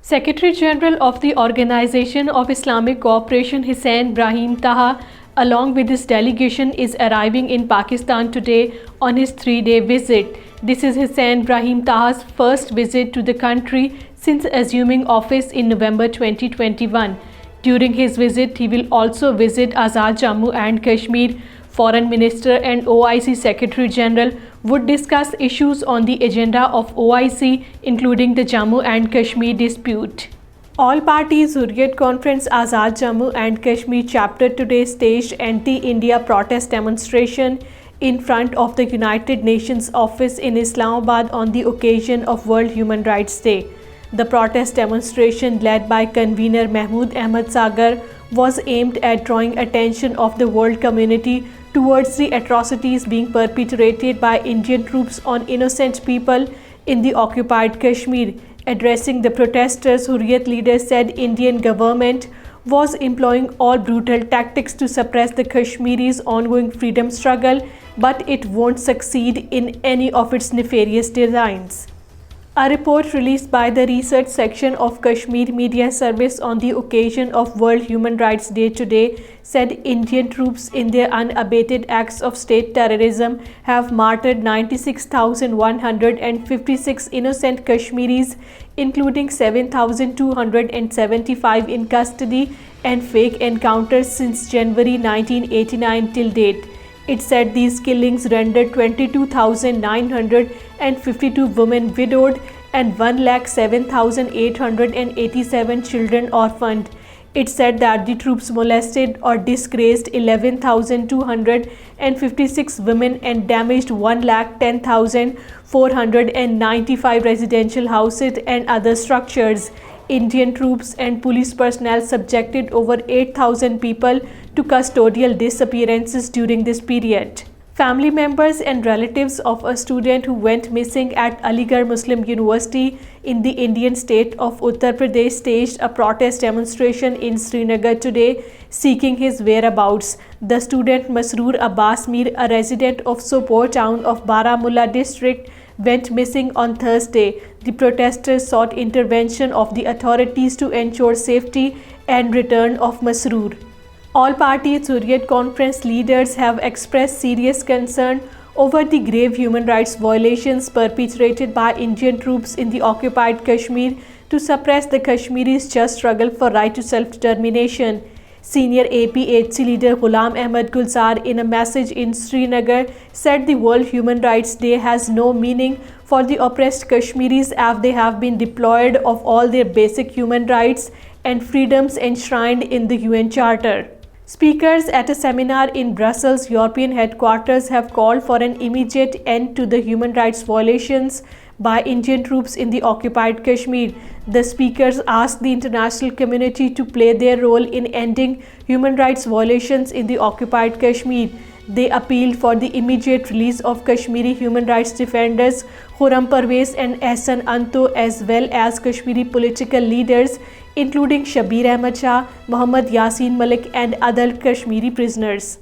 Secretary General of the Organization of Islamic Cooperation Hussein Brahim Taha, along with his delegation, is arriving in Pakistan today on his 3-day visit. This is Hussein Brahim Taha's first visit to the country since assuming office in November 2021. During his visit, he will also visit Azad Jammu and Kashmir. Foreign Minister and OIC Secretary General would discuss issues on the agenda of OIC, including the Jammu and Kashmir dispute. All parties Hurriyat Conference Azad Jammu and Kashmir chapter today staged anti-India protest demonstration in front of the United Nations office in Islamabad on the occasion of World Human Rights Day. The protest demonstration, led by convener Mahmood Ahmad Sagar, was aimed at drawing attention of the world community towards the atrocities being perpetrated by Indian troops on innocent people in the occupied Kashmir. Addressing the protesters, Hurriyat leaders said Indian government was employing all brutal tactics to suppress the Kashmiris' ongoing freedom struggle, but it won't succeed in any of its nefarious designs. A report released by the research section of Kashmir Media Service on the occasion of World Human Rights Day today said Indian troops in their unabated acts of state terrorism have martyred 96,156 innocent Kashmiris, including 7,275 in custody and fake encounters since January 1989 till date. It said these killings rendered 22,952 women widowed and 107,887 children orphaned. It said that the troops molested or disgraced 11,256 women and damaged 110,495 residential houses and other structures. Indian troops and police personnel subjected over 8,000 people to custodial disappearances during this period. Family members and relatives of a student who went missing at Aligarh Muslim University in the Indian state of Uttar Pradesh staged a protest demonstration in Srinagar today seeking his whereabouts. The student Masroor Abbas Mir, a resident of Sopore town of Baramulla district, went missing on Thursday. The protesters sought intervention of the authorities to ensure safety and return of Masroor. All parties Hurriyat Conference leaders have expressed serious concern over the grave human rights violations perpetrated by Indian troops in the occupied Kashmir to suppress the Kashmiris' just struggle for right to self-determination. Senior APHC leader Ghulam Ahmad Gulzar, in a message in Srinagar, said the World Human Rights Day has no meaning for the oppressed Kashmiris as they have been deprived of all their basic human rights and freedoms enshrined in the UN Charter. Speakers at a seminar in Brussels, European headquarters, have called for an immediate end to the human rights violations by Indian troops in the occupied Kashmir. The speakers asked the international community to play their role in ending human rights violations in the occupied Kashmir. They appealed for the immediate release of Kashmiri human rights defenders Khurram Parvez and Ehsan Anto, as well as Kashmiri political leaders including Shabir Ahmad Shah, Mohammad Yasin Malik and other Kashmiri prisoners.